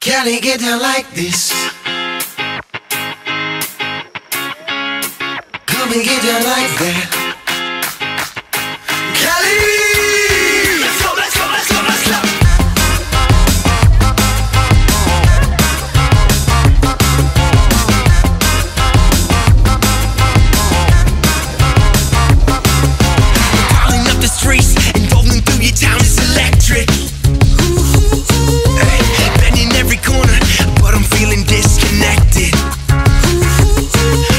Cali, get down like this. Come and get down like that. Cali, let's go, let's go, let's go, let's go. Calling up the streets and rolling through your town is electric. Bending every corner, but I'm feeling disconnected.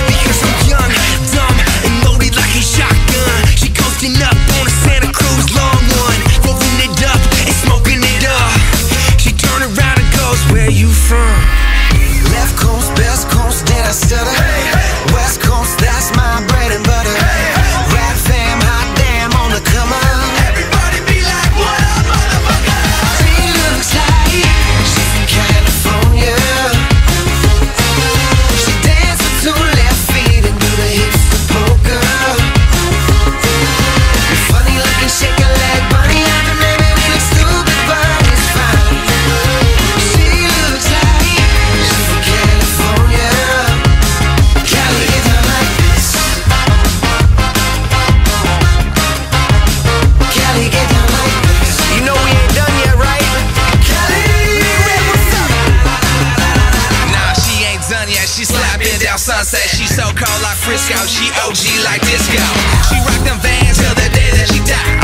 Because I'm young, dumb, and loaded like a shotgun. She coasting up on a Santa Cruz long one, rolling it up and smoking it up. She turn around and goes, where you from? Left coast, best coast, did I stutter? West coast, that's my bread and butter. Rap fam, hot damn, on the come up. Everybody be like, what up, motherfucker? She looks like she's from California. She dances with two left feet and do the hips to poker. Funny looking, shake a leg, bunny hopping, maybe we look stupid, but it's fine. She looks like she's from California. Cali, get down like this. Cali, get down like this. You know we ain't done yet, right? Cali, what's up? Nah, she ain't done yet. She slapping down Sunset. She so cold like Frisco. She OG like disco. She rock them Vans till the day that she die.